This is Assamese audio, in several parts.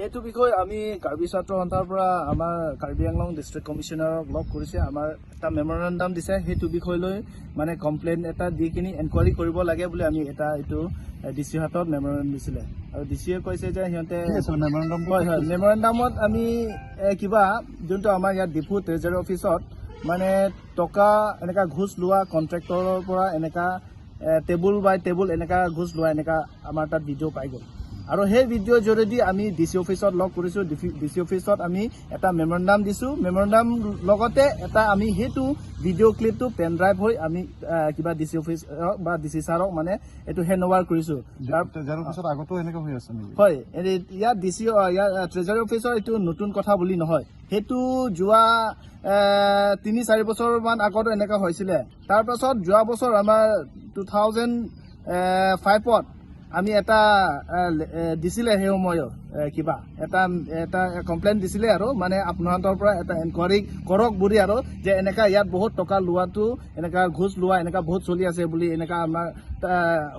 এইটো বিষয় আমি কাৰ্বি ছাত্ৰ সন্থাৰ পৰা আমাৰ কাৰ্বি আংলং ডিষ্ট্ৰিক্ট কমিশ্যনাৰক লগ কৰিছে আমাৰ এটা মেমৰেণ্ডাম দিছে সেইটো বিষয় লৈ মানে কমপ্লেইন এটা দি কিনি এনকুৱাৰী কৰিব লাগে বুলি আমি এটা এইটো ডিচি হাতত মেমৰেণ্ডাম দিছিলে আৰু ডিচিয়ে কৈছে যে সিহঁতে মেমৰেণ্ডামত আমি কিবা যোনটো আমাৰ ইয়াত ডিপু ট্ৰেজাৰী অফিচত মানে টকা এনেকা ঘোষ লোৱা কণ্ট্ৰেক্টৰৰ পৰা এনেকা টেবুল বাই টেবুল এনেকা ঘোষ লোৱা এনেকা আমাৰ তাত ভিডিঅ' পাই গ'ল আৰু সেই ভিডিঅ'ৰ জৰিয়তে আমি ডিচি অফিচত লগ কৰিছোঁ ডিচি অফিচত আমি এটা মেমৰেণ্ডাম দিছোঁ মেমৰেণ্ডাম লগতে এটা আমি সেইটো ভিডিঅ' ক্লিপটো পেন ড্ৰাইভ হৈ আমি কিবা ডিচি অফিচ বা ডিচি ছাৰক মানে এইটো হেণ্ড অভাৰ কৰিছোঁ হয় ইয়াত ডিচি ইয়াৰ ট্ৰেজাৰী অফিচৰ এইটো নতুন কথা বুলি নহয় সেইটো যোৱা 3-4 বছৰমান আগত এনেকুৱা হৈছিলে তাৰপাছত যোৱা বছৰ আমাৰ 2005ত আমি এটা দিছিলে সেই সময়ত কিবা এটা কমপ্লেইন দিছিলে আৰু মানে আপোনালোকৰ পৰা এটা এনকুৱাৰী কৰক বুলি আৰু যে এনেকা ইয়াত বহুত টকা লোৱাটো এনেকা ঘোষ লোৱা এনেকা বহুত চলি আছে বুলি এনেকা আমাৰ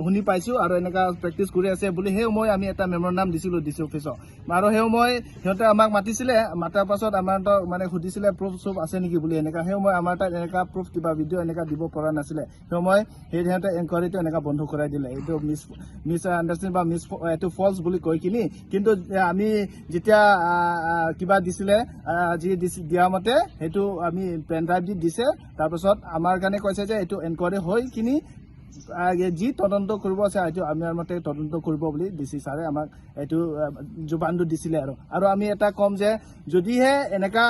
শুনি পাইছোঁ আৰু এনেকা প্ৰেক্টিচ কৰি আছে বুলি সেই সময় আমি এটা মেমৰেণ্ডাম দিছিলোঁ ডিচি অফিচত আৰু সেই সময় সিহঁতে আমাক মাতিছিলে মাতাৰ পাছত আমাৰ মানে সুধিছিলে প্ৰুফ চুফ আছে নেকি বুলি এনেকা সেই সময় আমাৰ তাত এনেকা প্ৰুফ কিবা ভিডিঅ' এনেকা দিব পৰা নাছিলে সেই সময় সিহঁতে এনকুৱাৰীটো এনেকা বন্ধ কৰাই দিলে এইটো মিছ আণ্ডাৰষ্টেণ্ড বা এইটো ফল্ছ বুলি কৈ কিনি কিন্তু আমি যেতিয়া কিবা দিছিলে যি দিয়া মতে সেইটো আমি পেন ড্ৰাইভ দি দিছে তাৰপাছত আমাৰ কাৰণে কৈছে যে এইটো এনকুৱাৰী হৈ কিনি যি তদন্ত কৰিব আছে এইটো আমাৰ মতে তদন্ত কৰিব বুলি ডিচি ছাৰে আমাক এইটো জোবানটো দিছিলে আৰু আমি এটা ক'ম যে যদিহে এনেকা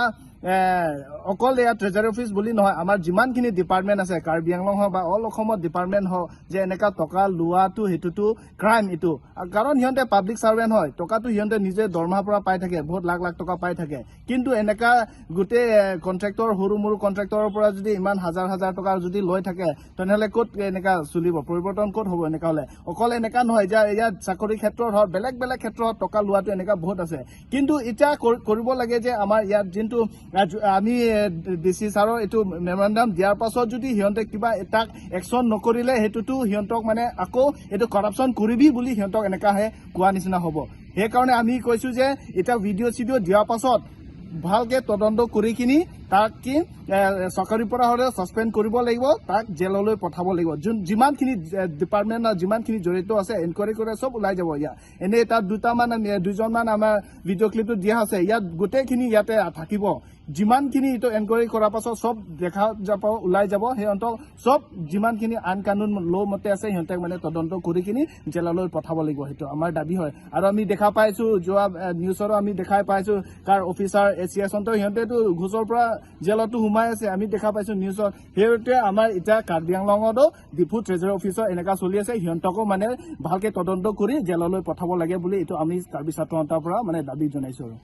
অকল ইয়াত ট্ৰেজাৰী অফিচ বুলি নহয় আমাৰ যিমানখিনি ডিপাৰ্টমেণ্ট আছে কাৰ্বি আংলং হওক বা অল অসমত ডিপাৰ্টমেণ্ট হওক যে এনেকা টকা লোৱাটো সেইটোতো ক্ৰাইম এইটো কাৰণ সিহঁতে পাব্লিক ছাৰ্ভেণ্ট হয় টকাটো সিহঁতে নিজে দৰমহাৰ পৰা পাই থাকে বহুত লাখ লাখ টকা পাই থাকে কিন্তু এনেকা গোটেই কণ্ট্ৰেক্টৰ সৰু মৰু কণ্ট্ৰেক্টৰৰ পৰা যদি ইমান হাজাৰ হাজাৰ টকা যদি লৈ থাকে তেনেহ'লে ক'ত এনেকা চলিব পৰিৱৰ্তন ক'ত হ'ব এনেকা হ'লে অকল এনেকা নহয় যে ইয়াত চাকৰি ক্ষেত্ৰত হওক বেলেগ বেলেগ ক্ষেত্ৰত টকা লোৱাটো এনেকা বহুত আছে কিন্তু এতিয়া কৰিব লাগে যে আমাৰ ইয়াত যোনটো আমি ডিচি ছাৰৰ এইটো মেমৰেণ্ডাম দিয়াৰ পাছত যদি সিহঁতে কিবা তাক একশ্যন নকৰিলে সেইটোতো সিহঁতক মানে আকৌ এইটো কৰাপশ্যন কৰিবি বুলি সিহঁতক এনেকাহে কোৱা নিচিনা হ'ব সেইকাৰণে আমি কৈছোঁ যে এতিয়া ভিডিঅ' চিডিঅ' দিয়াৰ পাছত ভালকে তদন্ত কৰি কিনি তাক কি চাকৰিৰ পৰা হ'লে ছাছপেণ্ড কৰিব লাগিব তাক জেললৈ পঠাব লাগিব যিমানখিনি ডিপাৰ্টমেণ্ট যিমানখিনি জড়িত আছে এনকুৱাৰী কৰে চব ওলাই যাব ইয়াত এনেই তাত দুজনমান আমাৰ ভিডিঅ' ক্লিপটো দিয়া আছে ইয়াত গোটেইখিনি ইয়াতে থাকিব যিমানখিনি এইটো এনকুৱাৰী কৰাৰ পাছত চব দেখা যাব ওলাই যাব সিহঁতক চব যিমানখিনি আইন কানুন ল' মতে আছে সিহঁতক মানে তদন্ত কৰি কিনি জেললৈ পঠাব লাগিব সেইটো আমাৰ দাবী হয় আৰু আমি দেখা পাইছোঁ যোৱা নিউজৰো আমি দেখাই পাইছোঁ কাৰ অফিচাৰ এছিয়েশ্যনটো সিহঁতেতো ঘোষৰ পৰা জেলতো সোমাই আছে আমি দেখা পাইছোঁ নিউজত সেইটোৱে আমাৰ এতিয়া কাৰ্বি আংলঙতো ডিপু ট্ৰেজাৰী অফিচৰ এনেকা চলি আছে সিহঁতকো মানে ভালকে তদন্ত কৰি জেললৈ পঠাব লাগে বুলি এইটো আমি কাৰ্বি ছাত্ৰ সন্থাৰ পৰা মানে দাবী জনাইছোঁ আৰু